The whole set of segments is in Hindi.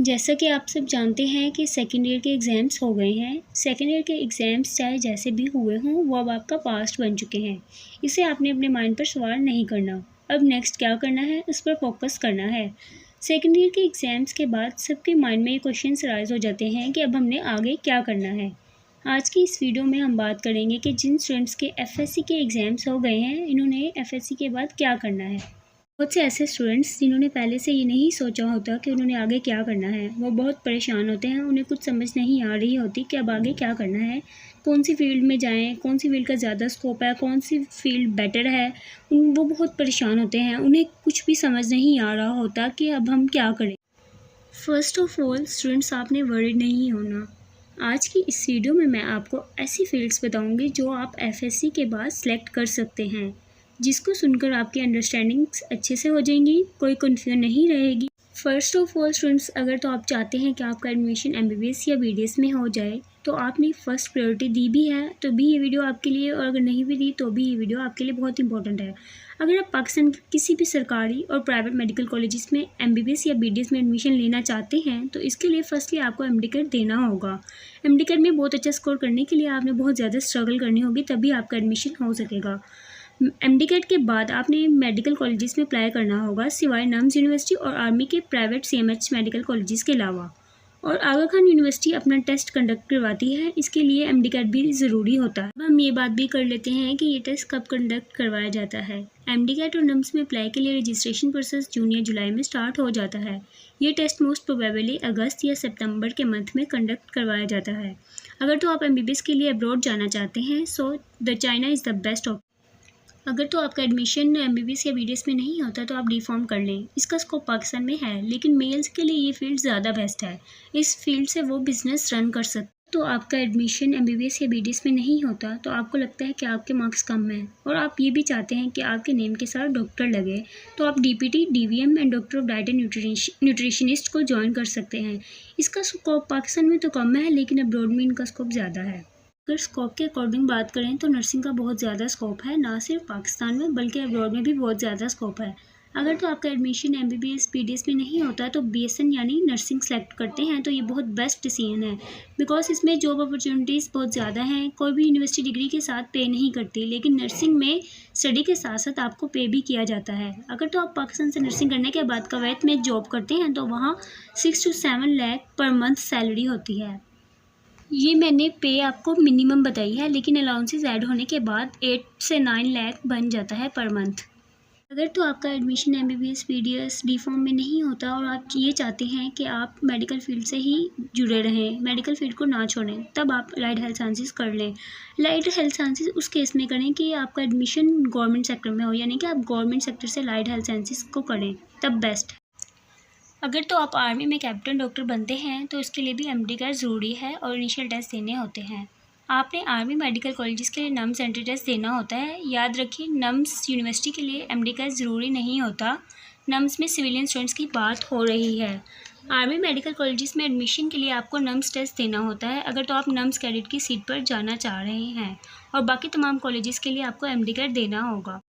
जैसा कि आप सब जानते हैं कि सेकेंड ईयर के एग्ज़ाम्स हो गए हैं। सेकेंड ईयर के एग्ज़ाम्स चाहे जैसे भी हुए हों, वो अब आपका पास्ट बन चुके हैं। इसे आपने अपने माइंड पर सवार नहीं करना। अब नेक्स्ट क्या करना है, उस पर फोकस करना है। सेकेंड ईयर के एग्ज़ाम्स के बाद सबके माइंड में ये क्वेश्चंस राइज़ हो जाते हैं कि अब हमने आगे क्या करना है। आज की इस वीडियो में हम बात करेंगे कि जिन स्टूडेंट्स के एफएससी के एग्ज़ाम्स हो गए हैं, इन्होंने एफएससी के बाद क्या करना है। बहुत से ऐसे स्टूडेंट्स जिन्होंने पहले से ये नहीं सोचा होता कि उन्होंने आगे क्या करना है, वो बहुत परेशान होते हैं। उन्हें कुछ समझ नहीं आ रही होती कि अब आगे क्या करना है, कौन सी फील्ड में जाएं, कौन सी फील्ड का ज़्यादा स्कोप है, कौन सी फील्ड बेटर है। वो बहुत परेशान होते हैं, उन्हें कुछ भी समझ नहीं आ रहा होता कि अब हम क्या करें। फ़र्स्ट ऑफ ऑल स्टूडेंट्स, आपने वरीड नहीं होना। आज की इस वीडियो में मैं आपको ऐसी फील्ड्स बताऊंगी जो आप एफएससी के बाद सिलेक्ट कर सकते हैं, जिसको सुनकर आपकी अंडरस्टैंडिंग्स अच्छे से हो जाएंगी, कोई कन्फ्यूजन नहीं रहेगी। फ़र्स्ट ऑफ ऑल स्टूडेंट्स, अगर तो आप चाहते हैं कि आपका एडमिशन एमबीबीएस या बीडीएस में हो जाए, तो आपने फर्स्ट प्रायोरिटी दी भी है तो भी ये वीडियो आपके लिए, और अगर नहीं भी दी तो भी ये वीडियो आपके लिए बहुत इंपॉर्टेंट है। अगर आप पाकिस्तान के किसी भी सरकारी और प्राइवेट मेडिकल कॉलेजेस में एमबीबीएस या बीडीएस में एडमिशन लेना चाहते हैं, तो इसके लिए फर्स्टली आपको एमडीकैट देना होगा। एमडीकैट में बहुत अच्छा स्कोर करने के लिए आपने बहुत ज़्यादा स्ट्रगल करनी होगी, तभी आपका एडमिशन हो सकेगा। एमडीकैट के बाद आपने मेडिकल कॉलेजेस में अप्लाई करना होगा, सिवाय नम्स यूनिवर्सिटी और आर्मी के प्राइवेट सीएमएच मेडिकल कॉलेजेस के अलावा। और आगा खान यूनिवर्सिटी अपना टेस्ट कंडक्ट करवाती है, इसके लिए एमडीकैट भी ज़रूरी होता है। अब हम ये बात भी कर लेते हैं कि ये टेस्ट कब कंडक्ट करवाया जाता है। एमडीकैट और नम्स में अप्लाई के लिए रजिस्ट्रेशन प्रोसेस जून या जुलाई में स्टार्ट हो जाता है। ये टेस्ट मोस्ट प्रोबेबली अगस्त या सितंबर के मंथ में कंडक्ट करवाया जाता है। अगर तो आप एमबीबीएस के लिए अब्रॉड जाना चाहते हैं, so the China is the best option. अगर तो आपका एडमिशन एमबीबीएस या बीडीएस में नहीं होता तो आप डी-फार्म कर लें। इसका स्कोप पाकिस्तान में है, लेकिन मेल्स के लिए ये फील्ड ज़्यादा बेस्ट है। इस फील्ड से वो बिज़नेस रन कर सकते। तो आपका एडमिशन एमबीबीएस या बीडीएस में नहीं होता तो आपको लगता है कि आपके मार्क्स कम हैं और आप ये भी चाहते हैं कि आपके नेम के साथ डॉक्टर लगे, तो आप DPT, DVM and doctor of diet and nutritionist को ज्वाइन कर सकते हैं। इसका स्कोप पाकिस्तान में तो कम है, लेकिन अब्रॉड में इनका स्कोप ज़्यादा है। अगर स्कोप के अकॉर्डिंग बात करें तो नर्सिंग का बहुत ज़्यादा स्कोप है, ना सिर्फ पाकिस्तान में बल्कि अब्रॉड में भी बहुत ज़्यादा स्कोप है। अगर तो आपका एडमिशन एमबीबीएस बीडीएस में नहीं होता तो बीएसएन यानी नर्सिंग सेलेक्ट करते हैं, तो ये बहुत बेस्ट डिसीजन है, बिकॉज इसमें जॉब अपॉर्चुनिटीज़ बहुत ज़्यादा हैं। कोई भी यूनिवर्सिटी डिग्री के साथ पे नहीं करती, लेकिन नर्सिंग में स्टडी के साथ साथ आपको पे भी किया जाता है। अगर तो आप पाकिस्तान से नर्सिंग करने के बाद कुवैत में जॉब करते हैं तो वहाँ 6 to 7 lakh per month salary होती है। ये मैंने पे आपको मिनिमम बताई है, लेकिन अलाउंसेस ऐड होने के बाद 8 से 9 लाख बन जाता है पर मंथ। अगर तो आपका एडमिशन एमबीबीएस बीडीएस डी-फार्म में नहीं होता और आप ये चाहते हैं कि आप मेडिकल फील्ड से ही जुड़े रहें, मेडिकल फील्ड को ना छोड़ें, तब आप अलाइड हेल्थ साइंसेस कर लें। अलाइड हेल्थ साइंसेस उस केस में करें कि आपका एडमिशन गवर्नमेंट सेक्टर में हो, यानी कि आप गवर्नमेंट सेक्टर से अलाइड हेल्थ साइंसेस को करें, तब बेस्ट है। अगर तो आप आर्मी में कैप्टन डॉक्टर बनते हैं तो इसके लिए भी एमडीकैट ज़रूरी है और इनिशियल टेस्ट देने होते हैं। आपने आर्मी मेडिकल कॉलेजेस के लिए नम्स एंट्री टेस्ट देना होता है। याद रखिए, नम्स यूनिवर्सिटी के लिए एमडीकैट ज़रूरी नहीं होता। नम्स में सिविलियन स्टूडेंट्स की बात हो रही है। आर्मी मेडिकल कॉलेजेस में एडमिशन के लिए आपको नम्स टेस्ट देना होता है, अगर तो आप नम्स कैडेट की सीट पर जाना चाह रहे हैं, और बाकी तमाम कॉलेजेस के लिए आपको एमडीकैट देना होगा।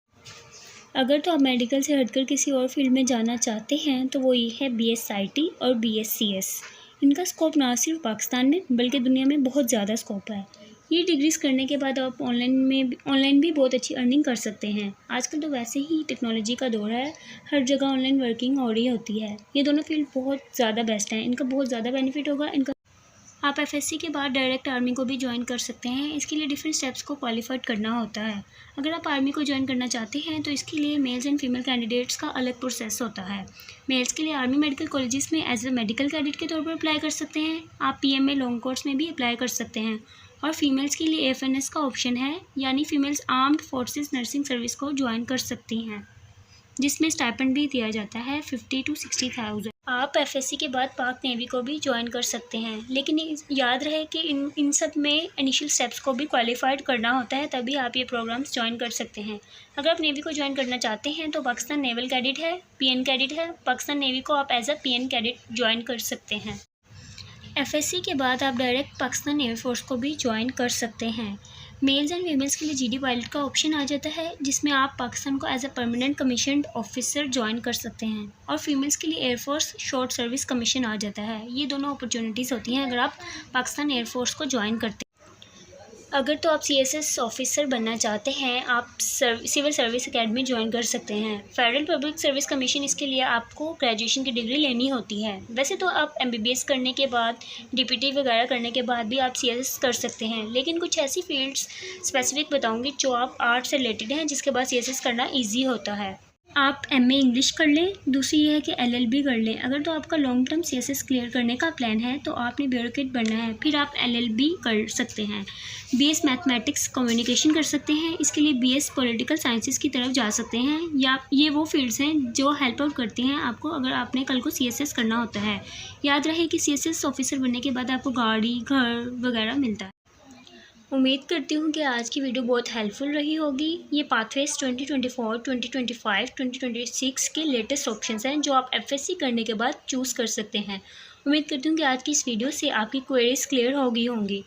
अगर तो आप मेडिकल से हटकर किसी और फील्ड में जाना चाहते हैं तो वो ये है बीएसआईटी और बीएससीएस। इनका स्कोप ना सिर्फ पाकिस्तान में बल्कि दुनिया में बहुत ज़्यादा स्कोप है। ये डिग्रीज़ करने के बाद आप ऑनलाइन भी बहुत अच्छी अर्निंग कर सकते हैं। आजकल तो वैसे ही टेक्नोलॉजी का दौर है, हर जगह ऑनलाइन वर्किंग हो रही होती है। ये दोनों फील्ड बहुत ज़्यादा बेस्ट हैं, इनका बहुत ज़्यादा बेनिफिट होगा। आप एफएससी के बाद डायरेक्ट आर्मी को भी ज्वाइन कर सकते हैं। इसके लिए डिफरेंट स्टेप्स को क्वालिफाइड करना होता है। अगर आप आर्मी को ज्वाइन करना चाहते हैं तो इसके लिए मेल्स एंड फीमेल कैंडिडेट्स का अलग प्रोसेस होता है। मेल्स के लिए आर्मी मेडिकल कॉलेजेस में एज ए मेडिकल कैडेट के तौर पर अप्लाई कर सकते हैं। आप पीएमए लॉन्ग कोर्स में भी अप्लाई कर सकते हैं। और फीमेल्स के लिए एफएनएस का ऑप्शन है, यानी females armed forces nursing service को ज्वाइन कर सकती हैं, जिसमें स्टाइपेंड भी दिया जाता है 50 to 60,000। आप एफएससी के बाद पाक नेवी को भी ज्वाइन कर सकते हैं, लेकिन याद रहे कि इन सब में इनिशियल स्टेप्स को भी क्वालिफाइड करना होता है, तभी आप ये प्रोग्राम्स ज्वाइन कर सकते हैं। अगर आप नेवी को ज्वाइन करना चाहते हैं तो पाकिस्तान नेवल कैडेट है, पीएन कैडेट है। पाकिस्तान नेवी को आप as a PN cadet join कर सकते हैं। एफएससी के बाद आप डायरेक्ट पाकिस्तान नेवी फोर्स को भी ज्वाइन कर सकते हैं। मेल्स एंड फीमेल्स के लिए जीडी पायलट का ऑप्शन आ जाता है, जिसमें आप पाकिस्तान को as a permanent commissioned officer join कर सकते हैं। और फीमेल्स के लिए एयरफोर्स शॉर्ट सर्विस कमीशन आ जाता है। ये दोनों अपॉर्चुनिटीज़ होती हैं अगर आप पाकिस्तान एयरफोर्स को ज्वाइन करते हैं। अगर तो आप सीएसएस ऑफिसर बनना चाहते हैं, आप सिविल सर्विस एकेडमी ज्वाइन कर सकते हैं। फेडरल पब्लिक सर्विस कमीशन, इसके लिए आपको ग्रेजुएशन की डिग्री लेनी होती है। वैसे तो आप एमबीबीएस करने के बाद, डीपीटी वगैरह करने के बाद भी आप सीएसएस कर सकते हैं, लेकिन कुछ ऐसी फील्ड्स स्पेसिफिक बताऊंगी जो आप आर्ट से रिलेटेड हैं, जिसके बाद सीएसएस करना ईजी होता है। आप एमए इंग्लिश कर लें। दूसरी ये है कि एलएलबी कर लें। अगर तो आपका लॉन्ग टर्म सीएसएस क्लियर करने का प्लान है तो आपने ब्यूरोक्रेट बनना है, फिर आप एलएलबी कर सकते हैं। बीएस मैथमेटिक्स कम्युनिकेशन कर सकते हैं। इसके लिए बीएस पॉलिटिकल साइंसेस की तरफ जा सकते हैं, या ये वो फील्ड्स हैं जो हेल्प आउट करती हैं आपको अगर आपने कल को सीएसएस करना होता है। याद रहे कि सीएसएस ऑफिसर बनने के बाद आपको गाड़ी, घर वगैरह मिलता है। उम्मीद करती हूँ कि आज की वीडियो बहुत हेल्पफुल रही होगी। ये पाथवेज 2024, 2025, 2026 के लेटेस्ट ऑप्शंस हैं जो आप एफएससी करने के बाद चूज़ कर सकते हैं। उम्मीद करती हूँ कि आज की इस वीडियो से आपकी क्वेरीज क्लियर हो गई होंगी।